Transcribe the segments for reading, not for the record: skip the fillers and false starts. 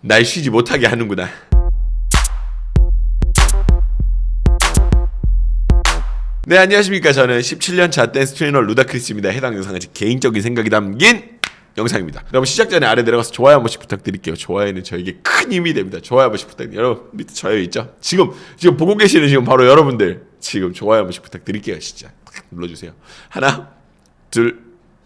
날 쉬지 못하게 하는구나. 네, 안녕하십니까. 저는 17년차 댄스 트레이너 루다크리스입니다. 해당 영상은 제 개인적인 생각이 담긴 영상입니다. 여러분 시작 전에 아래 내려가서 좋아요 한 번씩 부탁드릴게요. 좋아요는 저에게 큰 힘이 됩니다. 좋아요 한 번씩 부탁드립니다. 여러분 밑에 좋아요 있죠? 지금 보고 계시는 지금 바로 여러분들 지금 좋아요 한 번씩 부탁드릴게요. 진짜 눌러주세요. 하나, 둘,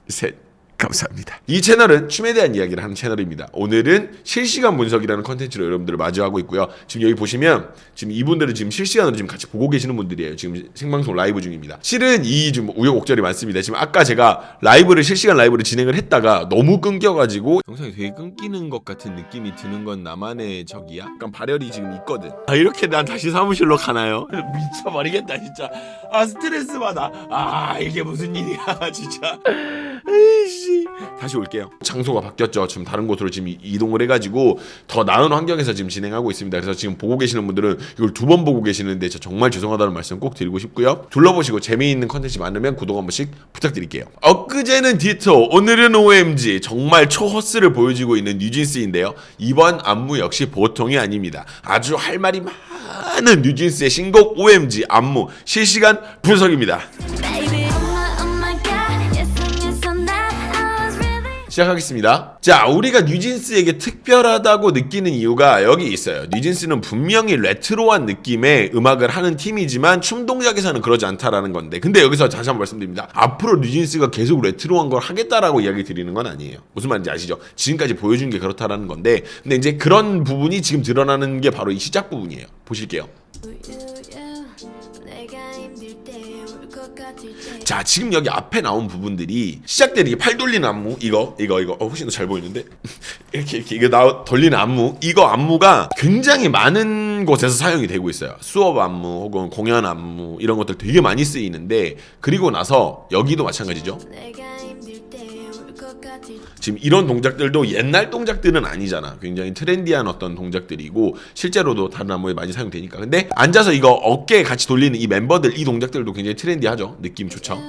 셋. 감사합니다. 이 채널은 춤에 대한 이야기를 하는 채널입니다. 오늘은 실시간 분석이라는 컨텐츠로 여러분들을 마주하고 있고요. 지금 여기 보시면 지금 이분들은 지금 실시간으로 지금 같이 보고 계시는 분들이에요. 지금 생방송 라이브 중입니다. 실은 이 좀 우여곡절이 많습니다. 지금 아까 제가 실시간 라이브를 진행을 했다가 너무 끊겨가지고 영상이 되게 끊기는 것 같은 느낌이 드는 건 나만의 적이야? 약간 발열이 지금 있거든. 아, 이렇게 난 다시 사무실로 가나요? 미쳐버리겠다 진짜. 아, 스트레스 받아. 아, 이게 무슨 일이야 진짜. 에이씨. 다시 올게요. 장소가 바뀌었죠. 지금 다른 곳으로 지금 이동을 해가지고 더 나은 환경에서 지금 진행하고 있습니다. 그래서 지금 보고 계시는 분들은 이걸 2번 보고 계시는데 저 정말 죄송하다는 말씀 꼭 드리고 싶고요. 둘러보시고 재미있는 컨텐츠 많으면 구독 한 번씩 부탁드릴게요. 엊그제는 디토, 오늘은 OMG. 정말 초허스를 보여주고 있는 뉴진스인데요. 이번 안무 역시 보통이 아닙니다. 아주 할 말이 많은 뉴진스의 신곡 OMG 안무 실시간 분석입니다. 시작하겠습니다. 자, 우리가 뉴진스에게 특별하다고 느끼는 이유가 여기 있어요. 뉴진스는 분명히 레트로한 느낌의 음악을 하는 팀이지만 춤 동작에서는 그러지 않다라는 건데, 근데 여기서 다시 한번 말씀드립니다. 앞으로 뉴진스가 계속 레트로한 걸 하겠다라고 이야기 드리는 건 아니에요. 무슨 말인지 아시죠? 지금까지 보여준 게 그렇다라는 건데, 근데 이제 그런 부분이 지금 드러나는 게 바로 이 시작 부분이에요. 보실게요. 자, 지금 여기 앞에 나온 부분들이 시작되는 게 팔 돌리는 안무, 이거 훨씬 더 잘 보이는데 이렇게 이거 돌리는 안무, 이거 안무가 굉장히 많은 곳에서 사용이 되고 있어요. 수업 안무 혹은 공연 안무 이런 것들 되게 많이 쓰이는데, 그리고 나서 여기도 마찬가지죠. 지금 이런 동작들도 옛날 동작들은 아니잖아. 굉장히 트렌디한 어떤 동작들이고 실제로도 다른 안무에 많이 사용되니까. 근데 앉아서 이거 어깨에 같이 돌리는 이 멤버들, 이 동작들도 굉장히 트렌디하죠. 느낌 좋죠.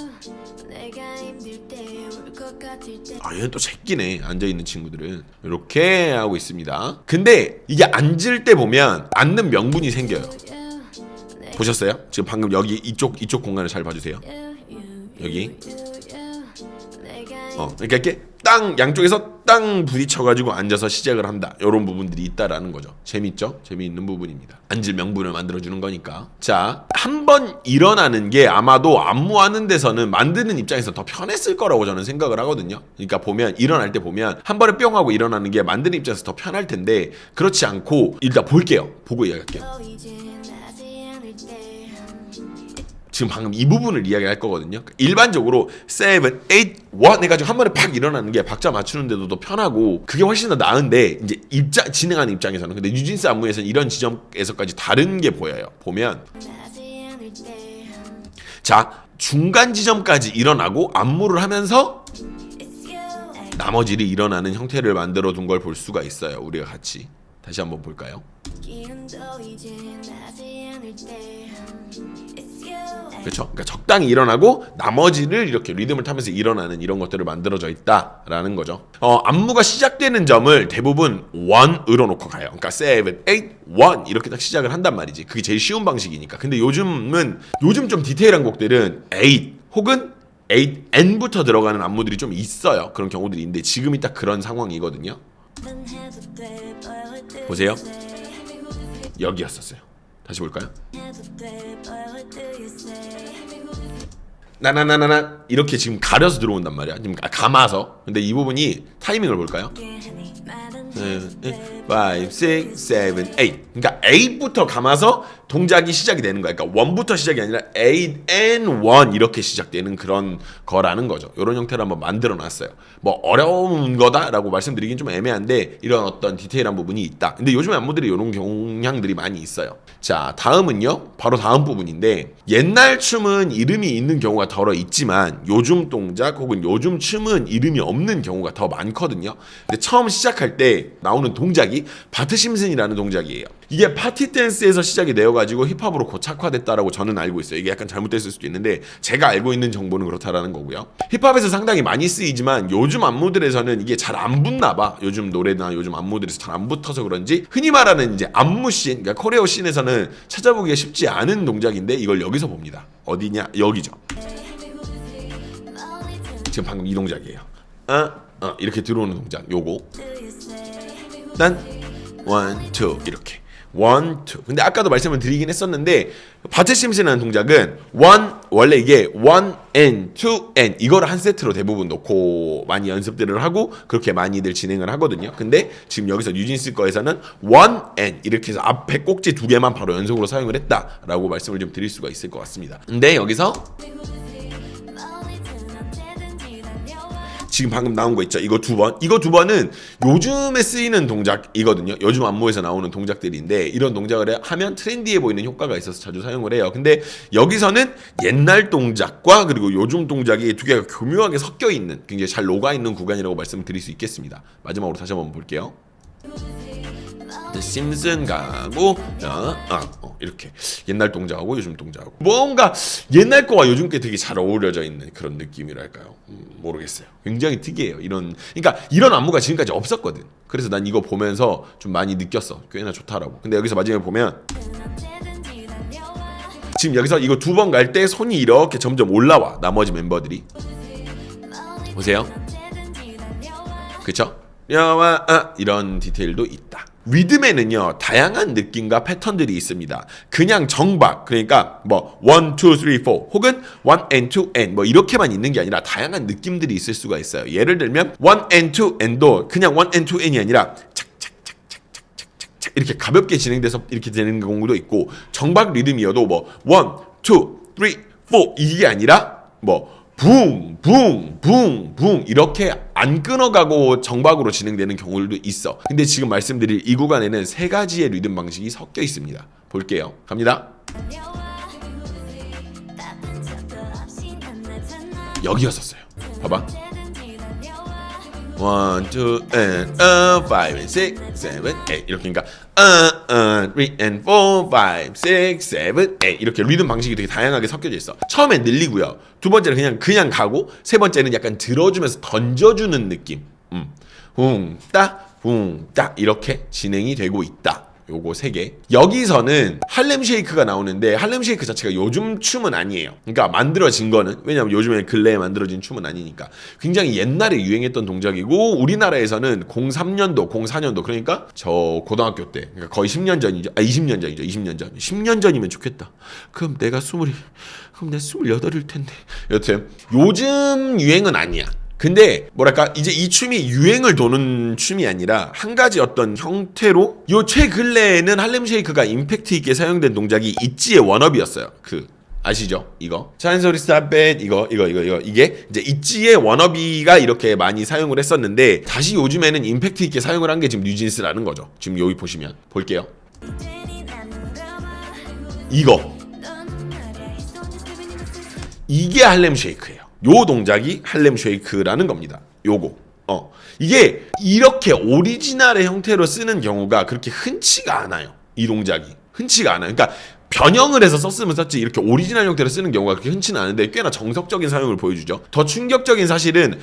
아, 얘는 또 새끼네. 앉아있는 친구들은 이렇게 하고 있습니다. 근데 이게 앉을 때 보면 앉는 명분이 생겨요. 보셨어요? 지금 방금 여기 이쪽 공간을 잘 봐주세요. 여기 그러니까 이렇게 땅 양쪽에서 땅 부딪혀가지고 앉아서 시작을 한다. 이런 부분들이 있다라는 거죠. 재밌죠? 재미있는 부분입니다. 앉을 명분을 만들어주는 거니까. 자, 한번 일어나는 게 아마도 안무하는 데서는 만드는 입장에서 더 편했을 거라고 저는 생각을 하거든요. 그러니까 보면 일어날 때 보면 한 번에 뿅 하고 일어나는 게 만드는 입장에서 더 편할 텐데, 그렇지 않고 일단 볼게요. 보고 이야기할게요. 지금 방금 이 부분을 이야기할 거거든요. 일반적으로 7, 8, 1 해가지고 한 번에 팍 일어나는 게 박자 맞추는데도 더 편하고 그게 훨씬 더 나은데, 이제 진행하는 입장에서는. 근데 뉴진스 안무에서는 이런 지점에서까지 다른 게 보여요. 보면 자, 중간 지점까지 일어나고 안무를 하면서 나머지를 일어나는 형태를 만들어 둔 걸 볼 수가 있어요. 우리가 같이 다시 한번 볼까요? 그렇죠? 그러니까 적당히 일어나고 나머지를 이렇게 리듬을 타면서 일어나는 이런 것들을 만들어져 있다라는 거죠. 안무가 시작되는 점을 대부분 1으로 놓고 가요. 그러니까 7, 8, 1 이렇게 딱 시작을 한단 말이지. 그게 제일 쉬운 방식이니까. 근데 요즘 좀 디테일한 곡들은 8 혹은 8N부터 들어가는 안무들이 좀 있어요. 그런 경우들이 있는데 지금이 딱 그런 상황이거든요. 보세요. 여기였었어요. 다시 볼까요? 나나나나나 이렇게 지금 가려서 들어온단 말이야. 지금 감아서. 근데 이 부분이 타이밍을 볼까요? 5, 6, 7, 8. 그러니까 8부터 감아서 동작이 시작이 되는 거야. 그러니까 1부터 시작이 아니라 8 and 1 이렇게 시작되는 그런 거라는 거죠. 이런 형태로 한번 만들어 놨어요. 뭐 어려운 거다라고 말씀드리긴 좀 애매한데 이런 어떤 디테일한 부분이 있다. 근데 요즘 안무들이 이런 경향들이 많이 있어요. 자, 다음은요. 바로 다음 부분인데, 옛날 춤은 이름이 있는 경우가 덜어 있지만 요즘 동작 혹은 요즘 춤은 이름이 없는 경우가 더 많거든요. 근데 처음 시작할 때 나오는 동작이 바트 심슨이라는 동작이에요. 이게 파티 댄스에서 시작이 되어가지고 힙합으로 고착화됐다라고 저는 알고 있어요. 이게 약간 잘못됐을 수도 있는데 제가 알고 있는 정보는 그렇다라는 거고요. 힙합에서 상당히 많이 쓰이지만 요즘 안무들에서는 이게 잘 안 붙나 봐. 요즘 노래나 요즘 안무들에서 잘 안 붙어서 그런지 흔히 말하는 이제 안무 씬, 그러니까 코레오 씬에서는 찾아보기가 쉽지 않은 동작인데 이걸 여기서 봅니다. 어디냐? 여기죠. 지금 방금 이 동작이에요. 이렇게 들어오는 동작. 요거. 난 1, 2 이렇게 1, 2. 근데 아까도 말씀을 드리긴 했었는데 바트 심슨이라는 동작은 원래 이게 1 and 2 and 이거를 한 세트로 대부분 놓고 많이 연습들을 하고 그렇게 많이들 진행을 하거든요. 근데 지금 여기서 뉴진스 거에서는 1 and 이렇게 해서 앞에 꼭지 두 개만 바로 연속으로 사용을 했다라고 말씀을 좀 드릴 수가 있을 것 같습니다. 근데 여기서 지금 방금 나온 거 있죠. 이거 두 번은 요즘에 쓰이는 동작이거든요. 요즘 안무에서 나오는 동작들인데 이런 동작을 하면 트렌디해 보이는 효과가 있어서 자주 사용을 해요. 근데 여기서는 옛날 동작과 그리고 요즘 동작이 두 개가 교묘하게 섞여 있는 굉장히 잘 녹아 있는 구간이라고 말씀을 드릴 수 있겠습니다. 마지막으로 다시 한번 볼게요. 심슨 가고 이렇게 옛날 동작하고 요즘 동작하고 뭔가 옛날 거와 요즘 게 되게 잘 어우러져 있는 그런 느낌이랄까요? 모르겠어요. 굉장히 특이해요. 그러니까 이런 안무가 지금까지 없었거든. 그래서 난 이거 보면서 좀 많이 느꼈어. 꽤나 좋다라고. 근데 여기서 마지막에 보면 지금 여기서 이거 두 번 갈 때 손이 이렇게 점점 올라와. 나머지 멤버들이 보세요. 그쵸? 이런 디테일도 있다. 리듬에는요 다양한 느낌과 패턴들이 있습니다. 그냥 정박, 그러니까 뭐 1, 2, 3, 4 혹은 1 and 2 and 뭐 이렇게만 있는 게 아니라 다양한 느낌들이 있을 수가 있어요. 예를 들면 1 and 2 and도 그냥 1 and 2 and이 아니라 착착착착착착착 이렇게 가볍게 진행돼서 이렇게 되는 경우도 있고, 정박 리듬이어도 뭐 1, 2, 3, 4 이게 아니라 뭐 붕, 붕, 붕, 붕 이렇게 안 끊어가고 정박으로 진행되는 경우들도 있어. 근데 지금 말씀드릴 이 구간에는 세 가지의 리듬 방식이 섞여 있습니다. 볼게요. 갑니다. 여기였었어요. 봐봐. 1, 2, and 5, and 6, 7, 8 이렇게, 그러니까 3 and 4, 5, 6, 7, 8 이렇게 리듬 방식이 되게 다양하게 섞여져 있어. 처음엔 늘리고요. 두 번째는 그냥 가고, 세 번째는 약간 들어주면서 던져주는 느낌. 붕따 이렇게 진행이 되고 있다. 요거 세 개. 여기서는 할렘 쉐이크가 나오는데 할렘 쉐이크 자체가 요즘 춤은 아니에요. 그러니까 만들어진 거는, 왜냐면 요즘에 근래에 만들어진 춤은 아니니까 굉장히 옛날에 유행했던 동작이고, 우리나라에서는 03년도, 04년도 그러니까 저 고등학교 때, 그러니까 거의 10년 전이죠. 20년 전이죠. 20년 전. 10년 전이면 좋겠다. 그럼 내가 28일 텐데. 여튼 요즘 유행은 아니야. 근데 뭐랄까 이제 이 춤이 유행을 도는 춤이 아니라 한 가지 어떤 형태로 요 최근래에는 할렘 쉐이크가 임팩트 있게 사용된 동작이 있지의 워너비였어요. 아시죠? 이거 찬소리 스탑뱃 이거 이게 이제 있지의 워너비가 이렇게 많이 사용을 했었는데, 다시 요즘에는 임팩트 있게 사용을 한 게 지금 뉴진스라는 거죠. 지금 여기 보시면 볼게요. 이게 할렘 쉐이크예요. 요 동작이 할렘 쉐이크라는 겁니다. 요거. 이게 이렇게 오리지널의 형태로 쓰는 경우가 그렇게 흔치가 않아요. 이 동작이 흔치가 않아요. 그러니까 변형을 해서 썼으면 썼지 이렇게 오리지널 형태로 쓰는 경우가 그렇게 흔치는 않은데 꽤나 정석적인 사용을 보여주죠. 더 충격적인 사실은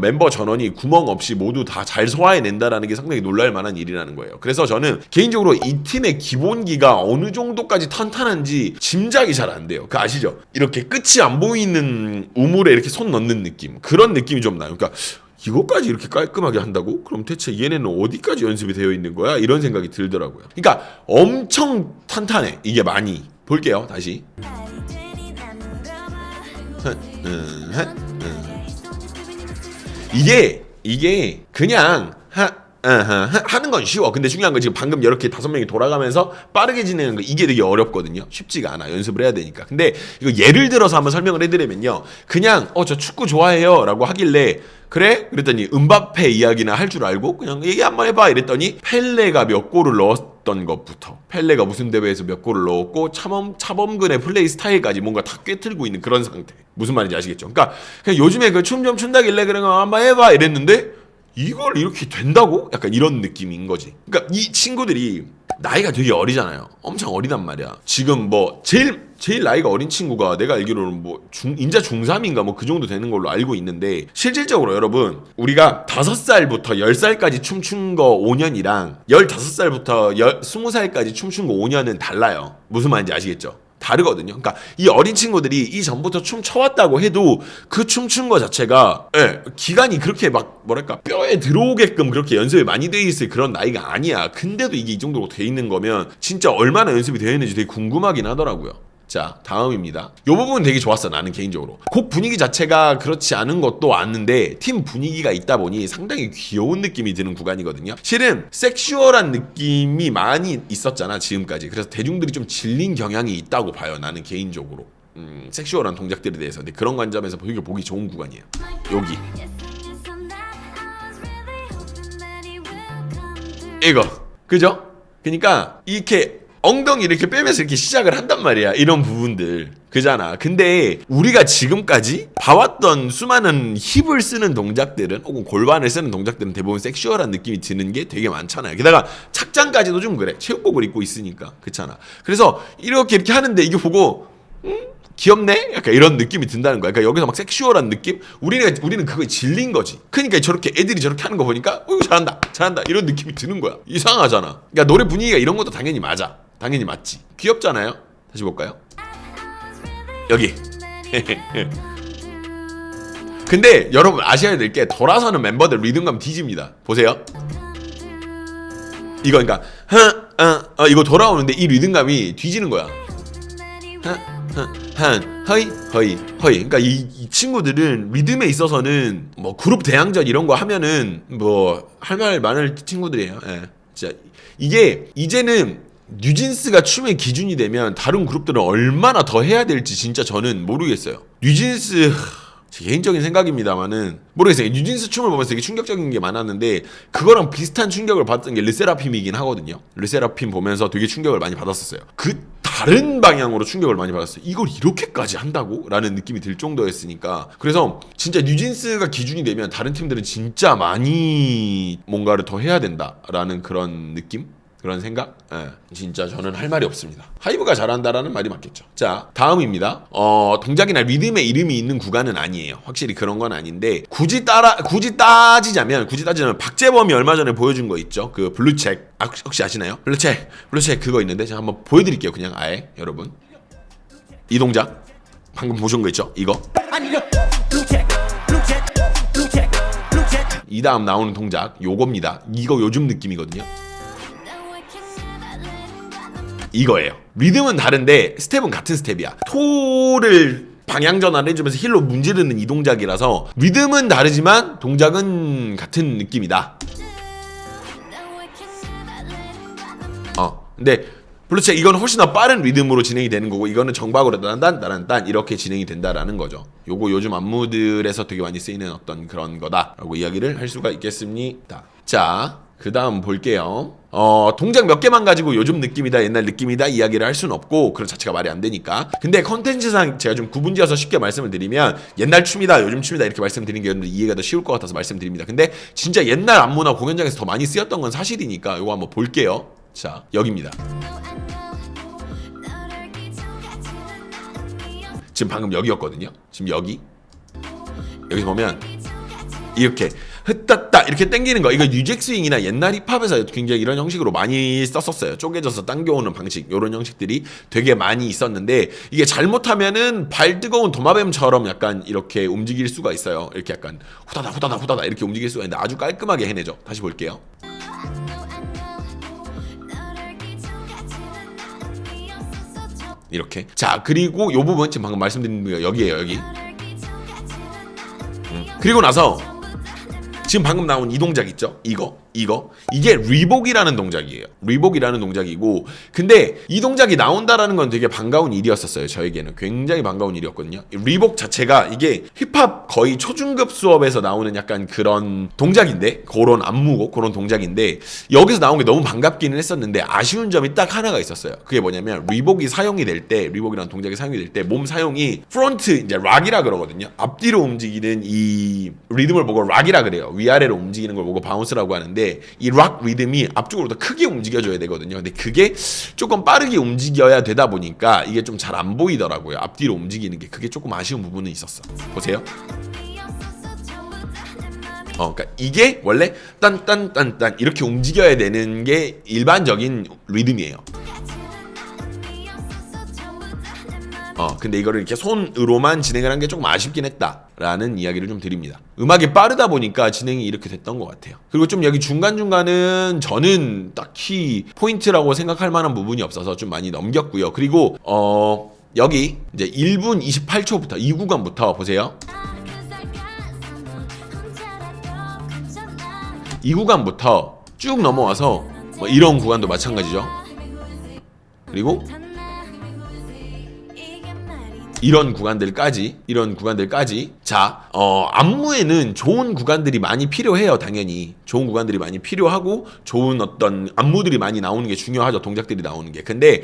멤버 전원이 구멍 없이 모두 다 잘 소화해낸다라는 게 상당히 놀랄 만한 일이라는 거예요. 그래서 저는 개인적으로 이 팀의 기본기가 어느 정도까지 탄탄한지 짐작이 잘 안 돼요. 아시죠? 이렇게 끝이 안 보이는 우물에 이렇게 손 넣는 느낌, 그런 느낌이 좀 나요. 그러니까 이것까지 이렇게 깔끔하게 한다고? 그럼 대체 얘네는 어디까지 연습이 되어 있는 거야? 이런 생각이 들더라고요. 그러니까 엄청 탄탄해. 이게 많이. 볼게요. 다시. 이게 그냥 하는 건 쉬워. 근데 중요한 건 지금 방금 이렇게 5명이 돌아가면서 빠르게 진행하는 거, 이게 되게 어렵거든요. 쉽지가 않아. 연습을 해야 되니까. 근데 이거 예를 들어서 한번 설명을 해드리면요. 그냥 저 축구 좋아해요 라고 하길래 그래? 그랬더니 음바페 이야기나 할 줄 알고 그냥 얘기 한번 해봐 이랬더니 펠레가 몇 골을 넣었던 것부터, 펠레가 무슨 대회에서 몇 골을 넣었고 차범근의 플레이 스타일까지 뭔가 다 꿰틀고 있는 그런 상태. 무슨 말인지 아시겠죠? 그러니까 그냥 요즘에 그 춤 좀 춘다길래 그래 한번 해봐 이랬는데 이걸 이렇게 된다고? 약간 이런 느낌인 거지. 그러니까 이 친구들이 나이가 되게 어리잖아요. 엄청 어리단 말이야. 지금 뭐 제일 나이가 어린 친구가 내가 알기로는 뭐 인자 중3인가 뭐 그 정도 되는 걸로 알고 있는데, 실질적으로 여러분 우리가 5살부터 10살까지 춤춘 거 5년이랑 15살부터 20살까지 춤춘 거 5년은 달라요. 무슨 말인지 아시겠죠? 다르거든요. 그러니까 이 어린 친구들이 이전부터 춤 춰왔다고 해도 그 춤춘 거 자체가 기간이 그렇게 막 뭐랄까 뼈에 들어오게끔 그렇게 연습이 많이 돼 있을 그런 나이가 아니야. 근데도 이게 이 정도로 돼 있는 거면 진짜 얼마나 연습이 되어 있는지 되게 궁금하긴 하더라고요. 자, 다음입니다. 이 부분은 되게 좋았어, 나는 개인적으로. 곡 분위기 자체가 그렇지 않은 것도 왔는데 팀 분위기가 있다 보니 상당히 귀여운 느낌이 드는 구간이거든요. 실은 섹슈얼한 느낌이 많이 있었잖아, 지금까지. 그래서 대중들이 좀 질린 경향이 있다고 봐요, 나는 개인적으로. 섹슈얼한 동작들에 대해서. 근데 그런 관점에서 되게 보기 좋은 구간이에요. 여기. 이거. 그죠? 그러니까 이렇게 엉덩이 이렇게 빼면서 이렇게 시작을 한단 말이야. 이런 부분들. 그잖아. 근데 우리가 지금까지 봐왔던 수많은 힙을 쓰는 동작들은, 혹은 골반을 쓰는 동작들은 대부분 섹슈얼한 느낌이 드는 게 되게 많잖아요. 게다가 착장까지도 좀 그래. 체육복을 입고 있으니까. 그렇잖아. 그래서 이렇게 하는데 이게 보고 귀엽네? 약간 이런 느낌이 든다는 거야. 그러니까 여기서 막 섹슈얼한 느낌? 우리는 그거에 질린 거지. 그러니까 저렇게 애들이 저렇게 하는 거 보니까 잘한다 이런 느낌이 드는 거야. 이상하잖아. 그러니까 노래 분위기가 이런 것도 당연히 맞아. 당연히 맞지. 귀엽잖아요. 다시 볼까요? 여기. 근데 여러분 아셔야 될 게, 돌아서는 멤버들 리듬감 뒤집니다. 보세요. 이거 그러니까 이거 돌아오는데 이 리듬감이 뒤지는 거야. 허이. 그러니까 이 친구들은 리듬에 있어서는 뭐 그룹 대항전 이런 거 하면은 뭐 할 말 많을 친구들이에요. 진짜 이게 이제는 뉴진스가 춤의 기준이 되면 다른 그룹들은 얼마나 더 해야 될지 진짜 저는 모르겠어요. 뉴진스, 제 개인적인 생각입니다만은 모르겠어요. 뉴진스 춤을 보면서 되게 충격적인 게 많았는데, 그거랑 비슷한 충격을 받았던 게 르세라핌이긴 하거든요. 르세라핌 보면서 되게 충격을 많이 받았었어요. 그 다른 방향으로 충격을 많이 받았어요. 이걸 이렇게까지 한다고? 라는 느낌이 들 정도였으니까. 그래서 진짜 뉴진스가 기준이 되면 다른 팀들은 진짜 많이 뭔가를 더 해야 된다라는 그런 느낌? 그런 생각? 진짜 저는 할 말이 없습니다. 하이브가 잘한다라는 말이 맞겠죠. 자, 다음입니다. 동작이나 리듬에 이름이 있는 구간은 아니에요. 확실히 그런 건 아닌데, 굳이 따지자면 박재범이 얼마 전에 보여준 거 있죠? 그 블루책. 혹시 아시나요? 블루책 그거 있는데 제가 한번 보여드릴게요. 그냥 아예 여러분. 이 동작 방금 보신 거 있죠? 이거. 이 다음 나오는 동작 요겁니다. 이거 요즘 느낌이거든요. 이거예요. 리듬은 다른데 스텝은 같은 스텝이야. 토를 방향 전환을 해주면서 힐로 문지르는 이 동작이라서 리듬은 다르지만 동작은 같은 느낌이다. 근데 블루체 이건 훨씬 더 빠른 리듬으로 진행이 되는 거고, 이거는 정박으로 딴 이렇게 진행이 된다라는 거죠. 요거 요즘 안무들에서 되게 많이 쓰이는 어떤 그런 거다라고 이야기를 할 수가 있겠습니다. 자, 그 다음 볼게요. 동작 몇 개만 가지고 요즘 느낌이다 옛날 느낌이다 이야기를 할 수는 없고, 그런 자체가 말이 안 되니까. 근데 컨텐츠상 제가 좀 구분지어서 쉽게 말씀을 드리면, 옛날 춤이다 요즘 춤이다 이렇게 말씀드리는 게 여러분들 이해가 더 쉬울 것 같아서 말씀드립니다. 근데 진짜 옛날 안무나 공연장에서 더 많이 쓰였던 건 사실이니까 요거 한번 볼게요. 자, 여기입니다. 지금 방금 여기였거든요. 지금 여기서 보면 이렇게 흩따따 이렇게 당기는 거, 이거 뉴잭 스윙이나 옛날 힙합에서 굉장히 이런 형식으로 많이 썼었어요. 쪼개져서 당겨오는 방식, 이런 형식들이 되게 많이 있었는데, 이게 잘못하면은 발 뜨거운 도마뱀처럼 약간 이렇게 움직일 수가 있어요. 이렇게 약간 후다다 이렇게 움직일 수가 있는데 아주 깔끔하게 해내죠. 다시 볼게요. 이렇게. 자, 그리고 요 부분 지금 방금 말씀드린 거 여기에요. 여기. 그리고 나서 지금 방금 나온 이 동작 있죠? 이게 리복이라는 동작이에요. 리복이라는 동작이고, 근데 이 동작이 나온다라는 건 되게 반가운 일이었었어요. 저에게는 굉장히 반가운 일이었거든요. 리복 자체가 이게 힙합 거의 초중급 수업에서 나오는 약간 그런 동작인데, 그런 안무고 그런 동작인데, 여기서 나온 게 너무 반갑기는 했었는데 아쉬운 점이 딱 하나가 있었어요. 그게 뭐냐면, 리복이 사용이 될 때, 리복이라는 동작이 사용이 될 때 몸 사용이 프론트 이제 락이라 그러거든요. 앞뒤로 움직이는 이 리듬을 보고 락이라 그래요. 위아래로 움직이는 걸 보고 바운스라고 하는데, 때 이 락 리듬이 앞쪽으로 더 크게 움직여줘야 되거든요. 근데 그게 조금 빠르게 움직여야 되다 보니까 이게 좀 잘 안 보이더라고요. 앞뒤로 움직이는 게 그게 조금 아쉬운 부분은 있었어. 보세요. 그러니까 이게 원래 딴딴딴딴 이렇게 움직여야 되는 게 일반적인 리듬이에요. 근데 이거를 이렇게 손으로만 진행을 한 게 조금 아쉽긴 했다라는 이야기를 좀 드립니다. 음악이 빠르다 보니까 진행이 이렇게 됐던 것 같아요. 그리고 좀 여기 중간중간은 저는 딱히 포인트라고 생각할 만한 부분이 없어서 좀 많이 넘겼고요. 그리고 여기 이제 1분 28초부터 이 구간부터 보세요. 이 구간부터 쭉 넘어와서 뭐 이런 구간도 마찬가지죠. 그리고 이런 구간들까지 자, 안무에는 좋은 구간들이 많이 필요해요. 당연히 좋은 구간들이 많이 필요하고 좋은 어떤 안무들이 많이 나오는 게 중요하죠. 동작들이 나오는 게. 근데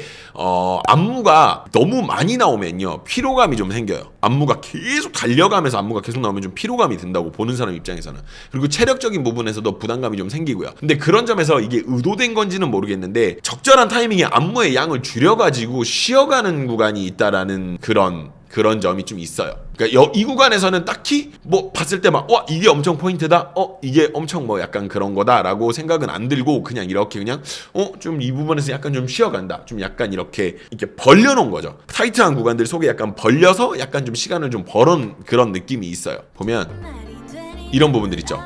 안무가 너무 많이 나오면요 피로감이 좀 생겨요. 안무가 계속 달려가면서 안무가 계속 나오면 좀 피로감이 든다고, 보는 사람 입장에서는. 그리고 체력적인 부분에서도 부담감이 좀 생기고요. 근데 그런 점에서 이게 의도된 건지는 모르겠는데 적절한 타이밍에 안무의 양을 줄여가지고 쉬어가는 구간이 있다라는 그런 점이 좀 있어요. 그러니까 이 구간에서는 딱히 뭐 봤을 때 막 이게 엄청 포인트다, 이게 엄청 뭐 약간 그런 거다라고 생각은 안 들고 그냥 이렇게 그냥 좀 이 부분에서 약간 좀 쉬어간다, 좀 약간 이렇게 벌려놓은 거죠. 타이트한 구간들 속에 약간 벌려서 약간 좀 시간을 좀 벌은 그런 느낌이 있어요. 보면 이런 부분들 있죠.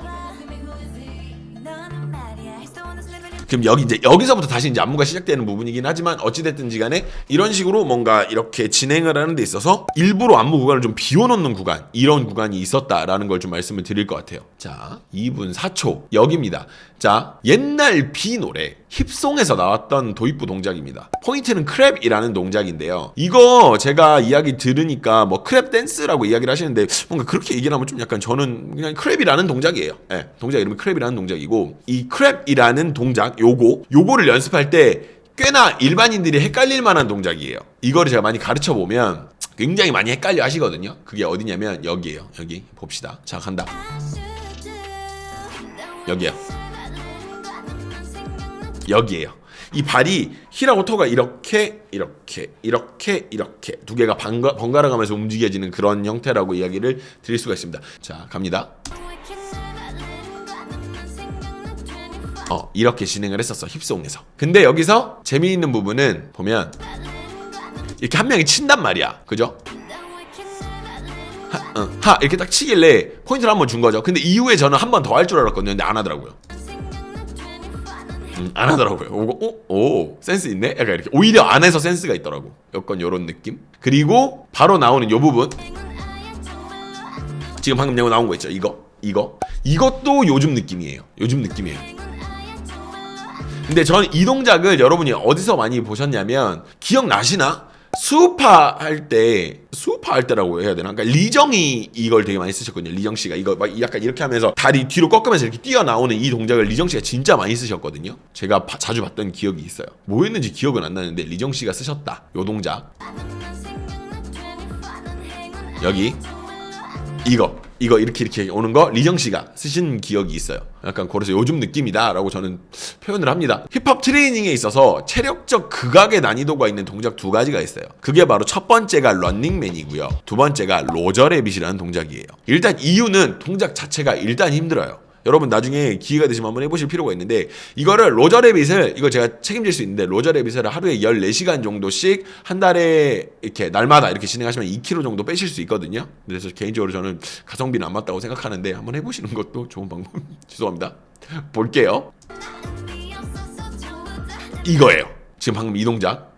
그럼 여기서부터 다시 이제 안무가 시작되는 부분이긴 하지만 어찌됐든지 간에 이런 식으로 뭔가 이렇게 진행을 하는 데 있어서 일부러 안무 구간을 좀 비워놓는 구간, 이런 구간이 있었다라는 걸 좀 말씀을 드릴 것 같아요. 자, 2분 4초 여기입니다. 자, 옛날 비 노래 힙송에서 나왔던 도입부 동작입니다. 포인트는 크랩이라는 동작인데요. 이거 제가 이야기 들으니까 뭐 크랩 댄스라고 이야기를 하시는데 뭔가 그렇게 얘기를 하면 좀 약간 저는 그냥 크랩이라는 동작이에요. 네, 동작 이름이 크랩이라는 동작이고, 이 크랩이라는 동작 요거를 연습할 때 꽤나 일반인들이 헷갈릴 만한 동작이에요. 이거를 제가 많이 가르쳐 보면 굉장히 많이 헷갈려 하시거든요. 그게 어디냐면 여기에요. 여기 봅시다. 자, 간다. 여기에요. 이 발이 힐하고 토가 이렇게 두 개가 번갈아 가면서 움직여지는 그런 형태라고 이야기를 드릴 수가 있습니다. 자, 갑니다. 이렇게 진행을 했었어, 힙송에서. 근데 여기서 재미있는 부분은 보면 이렇게 한 명이 친단 말이야. 그죠? 이렇게 딱 치길래 포인트를 한번 준 거죠. 근데 이후에 저는 한 번 더 할 줄 알았거든요. 근데 안 하더라고요. 안 하더라고요. 오, 센스 있네? 약간 이렇게. 오히려 안에서 센스가 있더라고. 약간 요런 느낌? 그리고 바로 나오는 요 부분. 지금 방금 나온 거 있죠? 이것도 요즘 느낌이에요. 근데 저는 이 동작을 여러분이 어디서 많이 보셨냐면, 기억나시나? 수우파 할 때라고 해야 되나? 그러니까 리정이 이걸 되게 많이 쓰셨거든요. 리정 씨가 이거 막 약간 이렇게 하면서 다리 뒤로 꺾으면서 이렇게 뛰어나오는 이 동작을 리정 씨가 진짜 많이 쓰셨거든요. 제가 자주 봤던 기억이 있어요. 뭐였는지 기억은 안 나는데 리정 씨가 쓰셨다, 요 동작. 여기 이거 이렇게 오는 거 리정 씨가 쓰신 기억이 있어요. 약간 그래서 요즘 느낌이다라고 저는 표현을 합니다. 힙합 트레이닝에 있어서 체력적 극악의 난이도가 있는 동작 두 가지가 있어요. 그게 바로 첫 번째가 런닝맨이고요. 두 번째가 로저 래빗이라는 동작이에요. 일단 이유는 동작 자체가 일단 힘들어요. 여러분 나중에 기회가 되시면 한번 해보실 필요가 있는데, 이거를 로저 래빗을, 이거 제가 책임질 수 있는데, 로저 래빗을 하루에 14시간 정도씩 한 달에 이렇게 날마다 이렇게 진행하시면 2kg 정도 빼실 수 있거든요. 그래서 개인적으로 저는 가성비는 안 맞다고 생각하는데 한번 해보시는 것도 좋은 방법. 죄송합니다. 볼게요. 이거예요. 지금 방금 이 동작.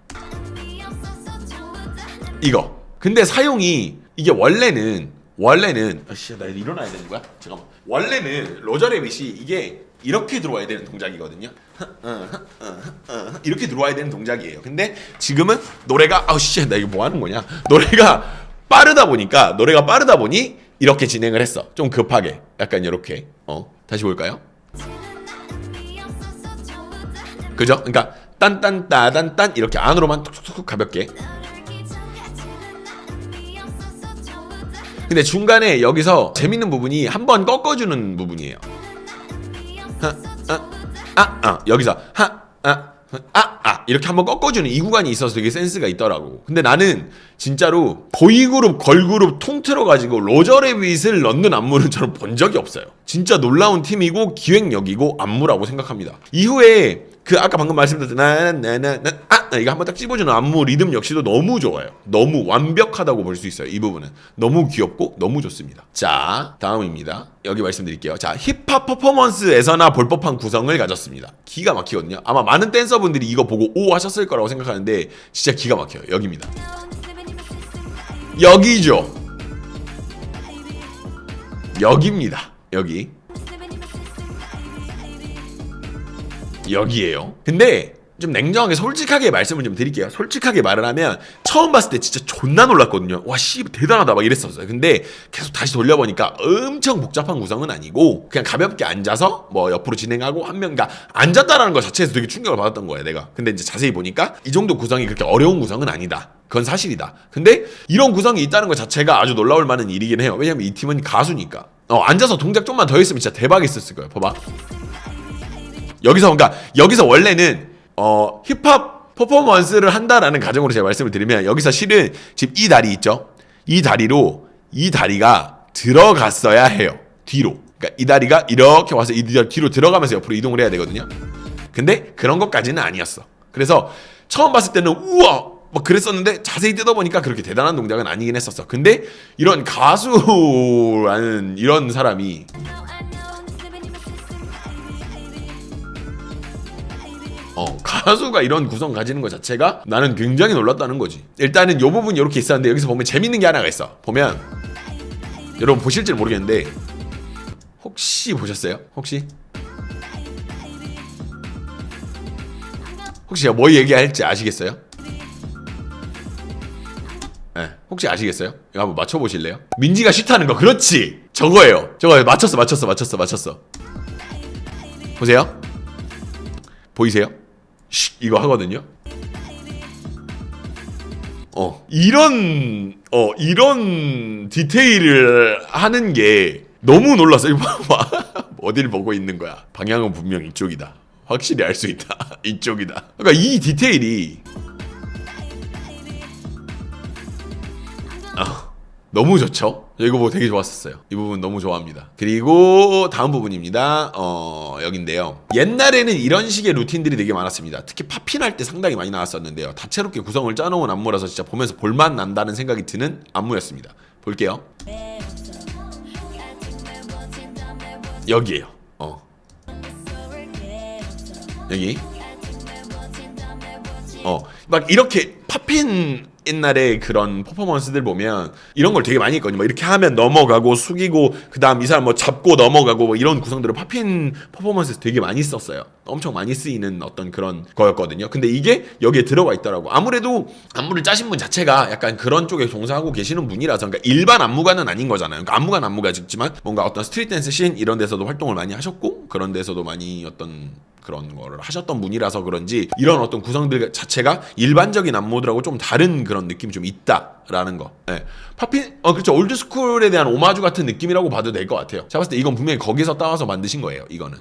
이거. 근데 사용이 이게 원래는 나 일어나야 되는 거야? 잠깐만. 원래는 로저 래빗이 이게 이렇게 들어와야 되는 동작이거든요. 이렇게 들어와야 되는 동작이에요. 근데 지금은 노래가 나 이거 뭐 하는 거냐? 노래가 빠르다 보니 이렇게 진행을 했어. 좀 급하게. 약간 이렇게. 다시 볼까요? 그죠? 그러니까 딴딴따단딴 이렇게 안으로만 툭툭툭 가볍게. 근데 중간에 여기서 재밌는 부분이 한번 꺾어주는 부분이에요. 여기서 이렇게 한번 꺾어주는 이 구간이 있어서 되게 센스가 있더라고. 근데 나는 진짜로 보이그룹, 걸그룹 통틀어가지고 로저 레빗을 넣는 안무는 저는 본 적이 없어요. 진짜 놀라운 팀이고 기획력이고 안무라고 생각합니다. 이후에 그 아까 방금 말씀드렸던 이거 한번 딱 찝어주는 안무 리듬 역시도 너무 좋아요. 너무 완벽하다고 볼 수 있어요. 이 부분은 너무 귀엽고 너무 좋습니다. 자, 다음입니다. 여기 말씀드릴게요. 자, 힙합 퍼포먼스에서나 볼 법한 구성을 가졌습니다. 기가 막히거든요. 아마 많은 댄서분들이 이거 보고 오 하셨을 거라고 생각하는데 진짜 기가 막혀요. 여기입니다. 여기죠. 여기입니다. 여기에요. 근데 좀 냉정하게 솔직하게 말씀을 좀 드릴게요. 솔직하게 말을 하면 처음 봤을 때 진짜 존나 놀랐거든요. 와 씨 대단하다 막 이랬었어요. 근데 계속 다시 돌려보니까 엄청 복잡한 구성은 아니고 그냥 가볍게 앉아서 뭐 옆으로 진행하고 한 명가 앉았다라는 것 자체에서 되게 충격을 받았던 거예요 내가. 근데 이제 자세히 보니까 이 정도 구성이 그렇게 어려운 구성은 아니다. 그건 사실이다. 근데 이런 구성이 있다는 것 자체가 아주 놀라울 만한 일이긴 해요. 왜냐면 이 팀은 가수니까. 앉아서 동작 좀만 더 했으면 진짜 대박이었을 거예요. 봐봐. 여기서 원래는 힙합 퍼포먼스를 한다라는 가정으로 제가 말씀을 드리면 여기서 실은 지금 이 다리 있죠? 이 다리가 들어갔어야 해요. 뒤로. 그러니까 이 다리가 이렇게 와서 이 뒤로 들어가면서 옆으로 이동을 해야 되거든요. 근데 그런 것까지는 아니었어. 그래서 처음 봤을 때는 우와 막 그랬었는데 자세히 뜯어보니까 그렇게 대단한 동작은 아니긴 했었어. 근데 이런 가수라는 이런 사람이 가수가 이런 구성 가지는 것 자체가 나는 굉장히 놀랐다는 거지. 일단은 요 부분 이렇게 있었는데 여기서 보면 재밌는 게 하나가 있어. 보면 여러분 보실지 모르겠는데 혹시 보셨어요? 혹시 제가 뭐 얘기할지 아시겠어요? 네, 혹시 아시겠어요? 이거 한번 맞춰보실래요? 민지가 쉿하는 거 그렇지! 저거예요. 맞췄어. 보세요. 보이세요? 이거 하거든요. 이런 디테일을 하는 게 너무 놀랐어. 이거 봐봐. 어딜 보고 있는 거야? 방향은 분명 이쪽이다. 확실히 알 수 있다. 이쪽이다. 그러니까 이 디테일이 너무 좋죠? 이거 보고 되게 좋았었어요. 이 부분 너무 좋아합니다. 그리고 다음 부분입니다. 여긴데요. 옛날에는 이런 식의 루틴들이 되게 많았습니다. 특히 팝핀 할 때 상당히 많이 나왔었는데요. 다채롭게 구성을 짜놓은 안무라서 진짜 보면서 볼맛 난다는 생각이 드는 안무였습니다. 볼게요. 여기에요. 여기. 막 이렇게 팝핀 옛날에 그런 퍼포먼스들 보면 이런 걸 되게 많이 했거든요. 막 이렇게 하면 넘어가고 숙이고 그 다음 이 사람 뭐 잡고 넘어가고 뭐 이런 구성들을 팝핀 퍼포먼스에서 되게 많이 썼어요. 엄청 많이 쓰이는 어떤 그런 거였거든요. 근데 이게 여기에 들어가 있더라고. 아무래도 안무를 짜신 분 자체가 약간 그런 쪽에 종사하고 계시는 분이라서 그러니까 일반 안무가는 아닌 거잖아요. 그러니까 안무가지만 뭔가 어떤 스트리트 댄스 씬 이런 데서도 활동을 많이 하셨고 그런 데서도 많이 어떤 그런 거를 하셨던 분이라서 그런지 이런 어떤 구성들 자체가 일반적인 안무들하고 좀 다른 그런 느낌이 좀 있다라는 거. 네. 팝핀, 그렇죠. 올드스쿨에 대한 오마주 같은 느낌이라고 봐도 될 것 같아요. 제가 봤을 때 이건 분명히 거기서 따와서 만드신 거예요. 이거는.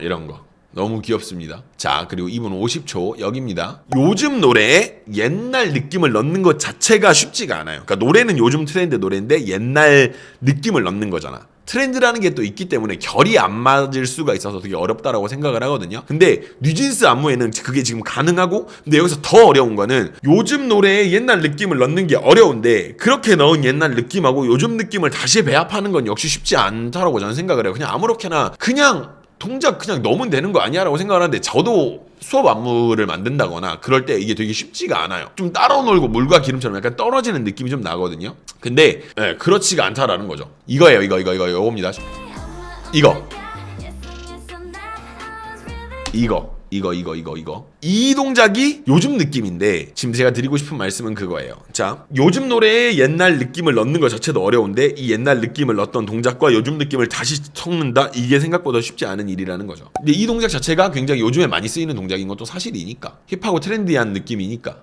이런 거. 너무 귀엽습니다. 자, 그리고 2분 50초 여기입니다. 요즘 노래에 옛날 느낌을 넣는 것 자체가 쉽지가 않아요. 그러니까 노래는 요즘 트렌드 노래인데 옛날 느낌을 넣는 거잖아. 트렌드라는 게 또 있기 때문에 결이 안 맞을 수가 있어서 되게 어렵다라고 생각을 하거든요. 근데 뉴진스 안무에는 그게 지금 가능하고, 근데 여기서 더 어려운 거는 요즘 노래에 옛날 느낌을 넣는 게 어려운데 그렇게 넣은 옛날 느낌하고 요즘 느낌을 다시 배합하는 건 역시 쉽지 않다라고 저는 생각을 해요. 그냥 아무렇게나 그냥 동작 그냥 넣으면 되는 거 아니야? 라고 생각을 하는데 저도 수업 안무를 만든다거나 그럴 때 이게 되게 쉽지가 않아요. 좀 따로 놀고 물과 기름처럼 약간 떨어지는 느낌이 좀 나거든요. 근데 그렇지가 않다라는 거죠. 이거예요. 이겁니다. 이거. 이 동작이 요즘 느낌인데 지금 제가 드리고 싶은 말씀은 그거예요. 자, 요즘 노래에 옛날 느낌을 넣는 것 자체도 어려운데 이 옛날 느낌을 넣었던 동작과 요즘 느낌을 다시 섞는다? 이게 생각보다 쉽지 않은 일이라는 거죠. 근데 이 동작 자체가 굉장히 요즘에 많이 쓰이는 동작인 것도 사실이니까. 힙하고 트렌디한 느낌이니까.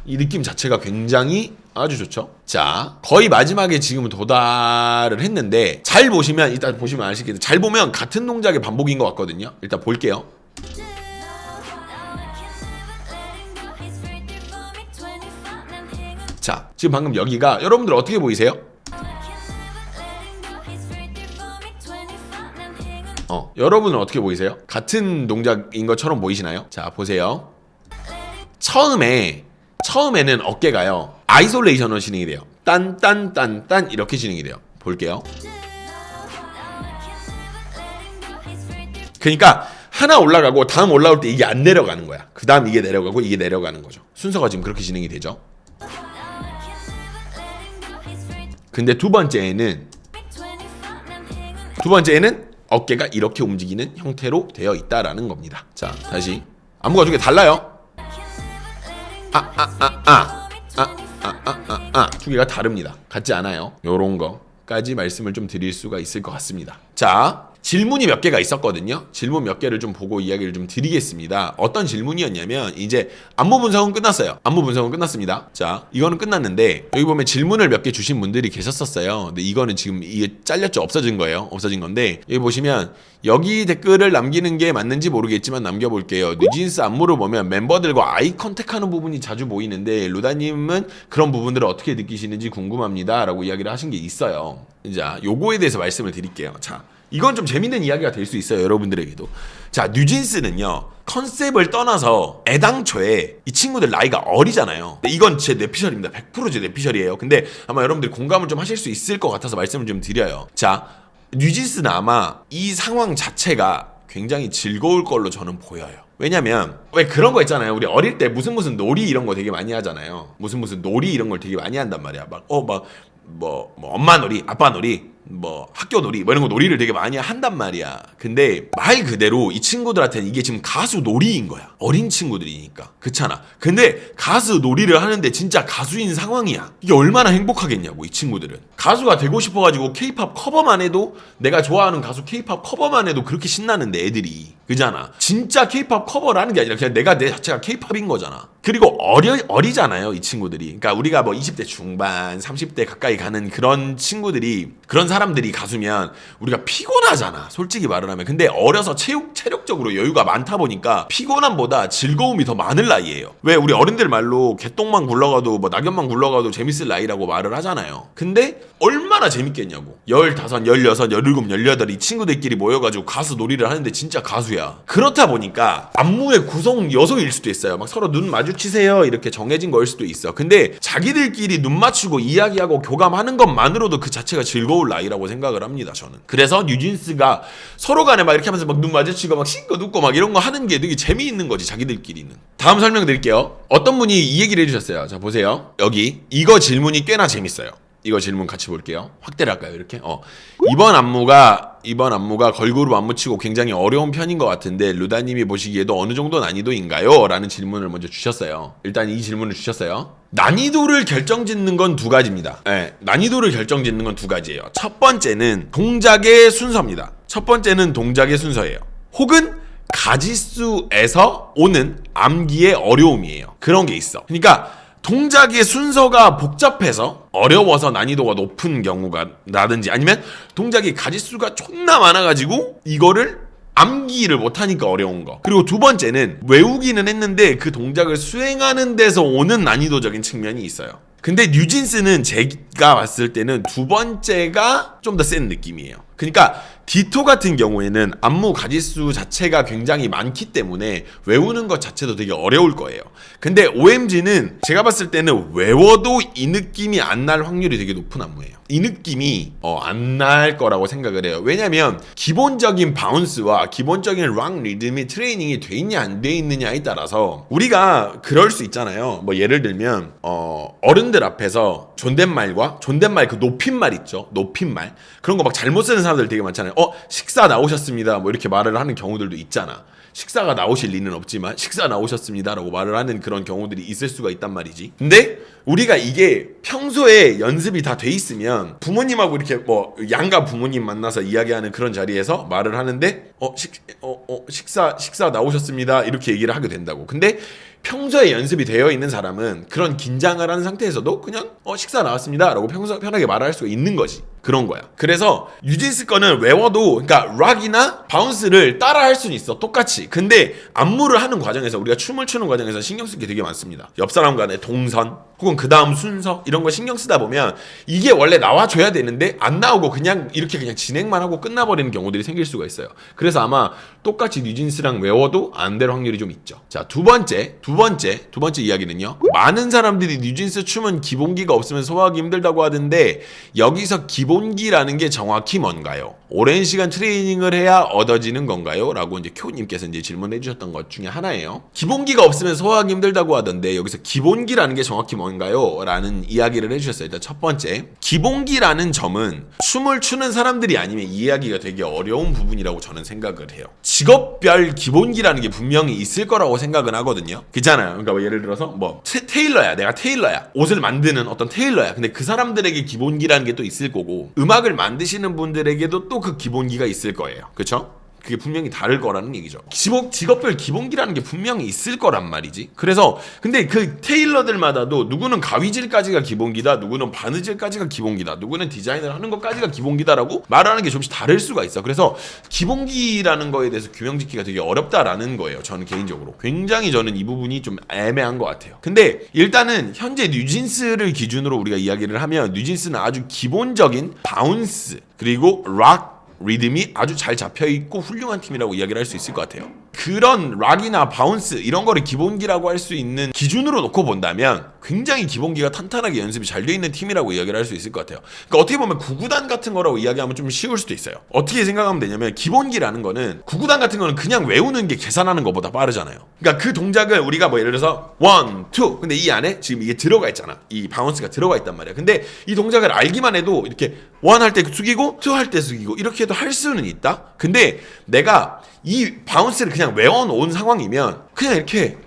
이 느낌 자체가 굉장히 아주 좋죠. 자, 거의 마지막에 지금은 도달을 했는데 잘 보시면 일단 보시면 아시겠지만 잘 보면 같은 동작의 반복인 것 같거든요. 일단 볼게요. 자, 지금 방금 여기가 여러분들 어떻게 보이세요? 여러분은 어떻게 보이세요? 같은 동작인 것처럼 보이시나요? 자, 보세요. 처음에는 어깨가요 아이솔레이션으로 진행이 돼요. 딴 이렇게 진행이 돼요. 볼게요. 그러니까 하나 올라가고 다음 올라올 때 이게 안 내려가는 거야. 그 다음 이게 내려가고 이게 내려가는 거죠. 순서가 지금 그렇게 진행이 되죠. 근데 두 번째에는 어깨가 이렇게 움직이는 형태로 되어 있다라는 겁니다. 자, 다시 안무가 두 개 달라요. 두 개가 다릅니다. 같지 않아요. 요런 거까지 말씀을 좀 드릴 수가 있을 것 같습니다. 자, 질문이 몇 개가 있었거든요. 질문 몇 개를 좀 보고 이야기를 좀 드리겠습니다. 어떤 질문이었냐면 이제 안무 분석은 끝났어요. 안무 분석은 끝났습니다. 자, 이거는 끝났는데 여기 보면 질문을 몇 개 주신 분들이 계셨었어요. 근데 이거는 지금 이게 잘렸죠. 없어진 거예요. 없어진 건데 여기 보시면 여기 댓글을 남기는 게 맞는지 모르겠지만 남겨볼게요. 뉴진스 안무를 보면 멤버들과 아이 컨택하는 부분이 자주 보이는데 루다님은 그런 부분들을 어떻게 느끼시는지 궁금합니다. 라고 이야기를 하신 게 있어요. 자, 요거에 대해서 말씀을 드릴게요. 자, 이건 좀 재밌는 이야기가 될 수 있어요. 여러분들에게도. 자, 뉴진스는요 컨셉을 떠나서 애당초에 이 친구들 나이가 어리잖아요. 이건 제 뇌피셜입니다. 100% 제 뇌피셜이에요. 근데 아마 여러분들이 공감을 좀 하실 수 있을 것 같아서 말씀을 좀 드려요. 자, 뉴진스는 아마 이 상황 자체가 굉장히 즐거울 걸로 저는 보여요. 왜냐면 왜 그런 거 있잖아요. 우리 어릴 때 무슨 놀이 이런 거 되게 많이 하잖아요. 무슨 놀이 이런 걸 되게 많이 한단 말이야. 막 엄마 놀이, 아빠 놀이, 학교 놀이, 이런 거 놀이를 되게 많이 한단 말이야. 근데 말 그대로 이 친구들한테는 이게 지금 가수 놀이인 거야. 어린 친구들이니까. 그렇잖아. 근데 가수 놀이를 하는데 진짜 가수인 상황이야. 이게 얼마나 행복하겠냐고, 이 친구들은. 가수가 되고 싶어가지고 케이팝 커버만 해도, 내가 좋아하는 가수 케이팝 커버만 해도 그렇게 신나는데 애들이. 그잖아. 진짜 케이팝 커버라는 게 아니라 그냥 내 자체가 케이팝인 거잖아. 그리고 어리잖아요, 이 친구들이. 그러니까 우리가 20대 중반, 30대 가까이 가는 그런 친구들이, 그런 사람들이 가수면 우리가 피곤하잖아, 솔직히 말을 하면. 근데 어려서 체력적으로 여유가 많다 보니까 피곤함보다 즐거움이 더 많을 나이예요. 왜 우리 어른들 말로 개똥만 굴러가도 낙엽만 굴러가도 재밌을 나이라고 말을 하잖아요. 근데 얼마나 재밌겠냐고. 15, 16, 17, 18 이 친구들끼리 모여가지고 가수 놀이를 하는데 진짜 가수야. 그렇다 보니까 안무의 구성 요소일 수도 있어요. 막 서로 눈 마주치세요 이렇게 정해진 거일 수도 있어. 근데 자기들끼리 눈 맞추고 이야기하고 교감하는 것만으로도 그 자체가 즐거울 나이라고 생각을 합니다, 저는. 그래서 뉴진스가 서로 간에 막 이렇게 하면서 막 눈 마주치고 막 싱긋 웃고 막 이런 거 하는 게 되게 재미있는 거지, 자기들끼리는. 다음 설명드릴게요. 어떤 분이 이 얘기를 해주셨어요. 자, 보세요. 여기 이거 질문이 꽤나 재밌어요. 이거 질문 같이 볼게요. 확대를 할까요, 이렇게? 이번 안무가 걸그룹 안무치고 굉장히 어려운 편인 것 같은데 루다님이 보시기에도 어느 정도 난이도인가요? 라는 질문을 먼저 주셨어요. 일단 이 질문을 주셨어요. 난이도를 결정짓는 건 두 가지입니다. 네, 난이도를 결정짓는 건 두 가지예요. 첫 번째는 동작의 순서입니다. 첫 번째는 동작의 순서예요. 혹은 가지수에서 오는 암기의 어려움이에요. 그런 게 있어. 그러니까 동작의 순서가 복잡해서 어려워서 난이도가 높은 경우가 라든지, 아니면 동작의 가지수가 존나 많아가지고 이거를 암기를 못하니까 어려운 거. 그리고 두 번째는 외우기는 했는데 그 동작을 수행하는 데서 오는 난이도적인 측면이 있어요. 근데 뉴진스는 제가 봤을 때는 두 번째가 좀 더 센 느낌이에요. 그러니까 디토 같은 경우에는 안무 가지수 자체가 굉장히 많기 때문에 외우는 것 자체도 되게 어려울 거예요. 근데 OMG는 제가 봤을 때는 외워도 이 느낌이 안 날 확률이 되게 높은 안무예요. 이 느낌이 안 날 거라고 생각을 해요. 왜냐면 기본적인 바운스와 기본적인 락 리듬이 트레이닝이 돼 있냐 안 돼 있느냐에 따라서 우리가 그럴 수 있잖아요. 예를 들면 어른들 앞에서 존댓말 그 높임말 있죠. 높임말 그런 거 막 잘못 쓰는 사람들 되게 많잖아요. 식사 나오셨습니다 이렇게 말을 하는 경우들도 있잖아. 식사가 나오실 리는 없지만 식사 나오셨습니다 라고 말을 하는 그런 경우들이 있을 수가 있단 말이지. 근데 우리가 이게 평소에 연습이 다 돼 있으면 부모님하고 이렇게 양가 부모님 만나서 이야기하는 그런 자리에서 말을 하는데 식사 나오셨습니다 이렇게 얘기를 하게 된다고. 근데 평소에 연습이 되어 있는 사람은 그런 긴장을 하는 상태에서도 그냥 식사 나왔습니다 라고 평소 편하게 말할 수가 있는 거지. 그런 거야. 그래서 뉴진스 거는 외워도 그러니까 락이나 바운스를 따라 할 수는 있어. 똑같이. 근데 안무를 하는 과정에서 우리가 춤을 추는 과정에서 신경 쓸 게 되게 많습니다. 옆 사람 간의 동선 혹은 그 다음 순서 이런 거 신경 쓰다 보면 이게 원래 나와줘야 되는데 안 나오고 그냥 이렇게 그냥 진행만 하고 끝나버리는 경우들이 생길 수가 있어요. 그래서 아마 똑같이 뉴진스랑 외워도 안 될 확률이 좀 있죠. 자, 두 번째 이야기는요. 많은 사람들이 뉴진스 춤은 기본기가 없으면 소화하기 힘들다고 하던데 여기서 기본기라는 게 정확히 뭔가요? 오랜 시간 트레이닝을 해야 얻어지는 건가요? 라고 이제 쿄님께서 이제 질문해 주셨던 것 중에 하나예요. 기본기가 없으면 소화하기 힘들다고 하던데 여기서 기본기라는 게 정확히 뭔가요? 라는 이야기를 해주셨어요. 일단 첫 번째, 기본기라는 점은 춤을 추는 사람들이 아니면 이해하기가 되게 어려운 부분이라고 저는 생각을 해요. 직업별 기본기라는 게 분명히 있을 거라고 생각은 하거든요. 그렇잖아요. 그러니까 뭐 예를 들어서 뭐 테일러야, 내가 테일러야, 옷을 만드는 어떤 테일러야. 근데 그 사람들에게 기본기라는 게 또 있을 거고 음악을 만드시는 분들에게도 또 그 기본기가 있을 거예요. 그렇죠? 그게 분명히 다를 거라는 얘기죠. 직업별 기본기라는 게 분명히 있을 거란 말이지. 그래서 근데 그 테일러들마다도 누구는 가위질까지가 기본기다, 누구는 바느질까지가 기본기다, 누구는 디자인을 하는 것까지가 기본기다라고 말하는 게 좀씩 다를 수가 있어. 그래서 기본기라는 거에 대해서 규명 짓기가 되게 어렵다라는 거예요. 저는 개인적으로 굉장히 저는 이 부분이 좀 애매한 것 같아요. 근데 일단은 현재 뉴진스를 기준으로 우리가 이야기를 하면 뉴진스는 아주 기본적인 바운스 그리고 락 리듬이 아주 잘 잡혀있고 훌륭한 팀이라고 이야기를 할 수 있을 것 같아요. 그런 락이나 바운스 이런 거를 기본기라고 할 수 있는 기준으로 놓고 본다면 굉장히 기본기가 탄탄하게 연습이 잘 돼 있는 팀이라고 이야기를 할 수 있을 것 같아요. 그러니까 어떻게 보면 구구단 같은 거라고 이야기하면 좀 쉬울 수도 있어요. 어떻게 생각하면 되냐면 기본기라는 거는 구구단 같은 거는 그냥 외우는 게 계산하는 것보다 빠르잖아요. 그러니까 그 동작을 우리가 뭐 예를 들어서 1, 2 근데 이 안에 지금 이게 들어가 있잖아. 이 바운스가 들어가 있단 말이야. 근데 이 동작을 알기만 해도 이렇게 1 할 때 숙이고 2 할 때 숙이고 이렇게 해도 할 수는 있다. 근데 내가 이 바운스를 그냥 외워놓은 상황이면 그냥 이렇게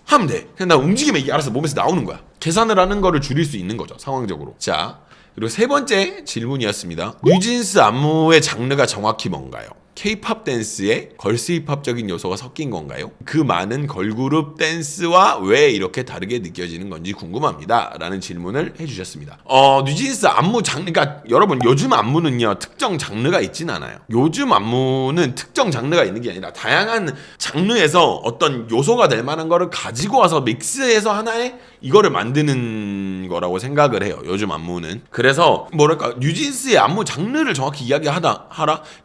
하면 돼. 그냥 나 움직이면 이게 알아서 몸에서 나오는 거야. 계산을 하는 거를 줄일 수 있는 거죠. 상황적으로. 자, 그리고 세 번째 질문이었습니다. 뉴진스 안무의 장르가 정확히 뭔가요? K-팝 댄스에 걸스 힙합적인 요소가 섞인 건가요? 그 많은 걸그룹 댄스와 왜 이렇게 다르게 느껴지는 건지 궁금합니다. 라는 질문을 해주셨습니다. 뉴진스 안무 장르, 그러니까 여러분 요즘 안무는요 특정 장르가 있진 않아요. 요즘 안무는 특정 장르가 있는 게 아니라 다양한 장르에서 어떤 요소가 될 만한 거를 가지고 와서 믹스해서 하나의 이거를 만드는 거라고 생각을 해요. 요즘 안무는. 그래서 뭐랄까 뉴진스의 안무 장르를 정확히 이야기하라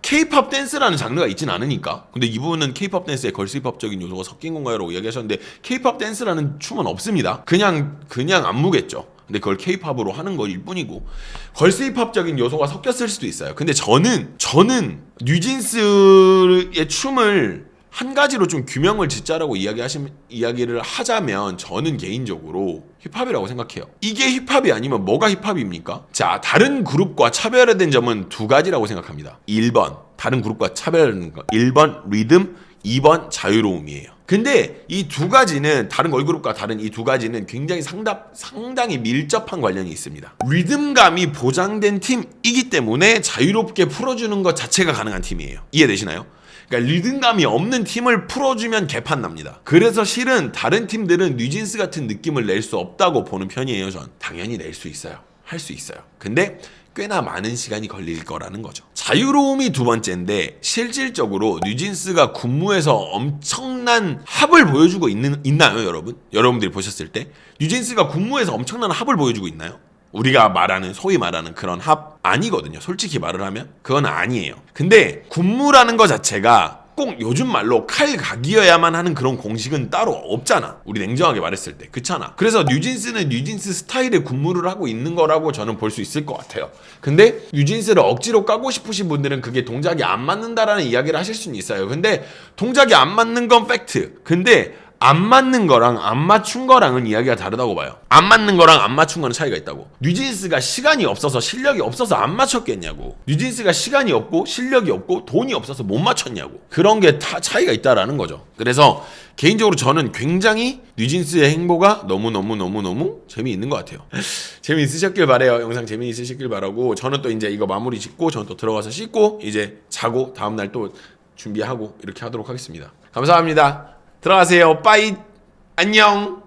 K-팝 댄스라는 장르가 있진 않으니까. 근데 이분은 K-팝 댄스에 걸스 힙합적인 요소가 섞인 건가요? 라고 이야기하셨는데 K-팝 댄스라는 춤은 없습니다. 그냥 안무겠죠. 근데 그걸 K-팝으로 하는 거일 뿐이고 걸스 힙합적인 요소가 섞였을 수도 있어요. 근데 저는 뉴진스의 춤을 한 가지로 좀 규명을 짓자라고 이야기를 하자면 저는 개인적으로 힙합이라고 생각해요. 이게 힙합이 아니면 뭐가 힙합입니까? 자, 다른 그룹과 차별화된 점은 두 가지라고 생각합니다. 1번 다른 그룹과 차별화된 거 1번 리듬 2번 자유로움이에요. 근데 이 두 가지는 다른 걸그룹과 다른 이 두 가지는 굉장히 상당히 밀접한 관련이 있습니다. 리듬감이 보장된 팀이기 때문에 자유롭게 풀어주는 것 자체가 가능한 팀이에요. 이해되시나요? 그러니까 리듬감이 없는 팀을 풀어주면 개판 납니다. 그래서 실은 다른 팀들은 뉴진스 같은 느낌을 낼 수 없다고 보는 편이에요. 전 당연히 낼 수 있어요. 할 수 있어요. 근데 꽤나 많은 시간이 걸릴 거라는 거죠. 자유로움이 두 번째인데 실질적으로 뉴진스가 군무에서 엄청난 합을 보여주고 있나요, 여러분? 여러분들이 보셨을 때 뉴진스가 군무에서 엄청난 합을 보여주고 있나요? 우리가 소위 말하는 그런 합 아니거든요. 솔직히 말을 하면 그건 아니에요. 근데 군무라는 거 자체가 꼭 요즘 말로 칼각이어야만 하는 그런 공식은 따로 없잖아. 우리 냉정하게 말했을 때. 그렇잖아. 그래서 뉴진스는 뉴진스 스타일의 군무를 하고 있는 거라고 저는 볼 수 있을 것 같아요. 근데 뉴진스를 억지로 까고 싶으신 분들은 그게 동작이 안 맞는다라는 이야기를 하실 수는 있어요. 근데 동작이 안 맞는 건 팩트. 근데 안 맞는 거랑 안 맞춘 거랑은 이야기가 다르다고 봐요. 안 맞는 거랑 안 맞춘 거는 차이가 있다고. 뉴진스가 시간이 없어서 실력이 없어서 안 맞췄겠냐고. 뉴진스가 시간이 없고 실력이 없고 돈이 없어서 못 맞췄냐고. 그런 게 다 차이가 있다라는 거죠. 그래서 개인적으로 저는 굉장히 뉴진스의 행보가 너무 재미있는 것 같아요. 재미있으셨길 바래요. 영상 재미있으셨길 바라고 저는 또 이제 이거 마무리 짓고 저는 또 들어가서 씻고 이제 자고 다음날 또 준비하고 이렇게 하도록 하겠습니다. 감사합니다. 들어가세요. 빠이. 안녕.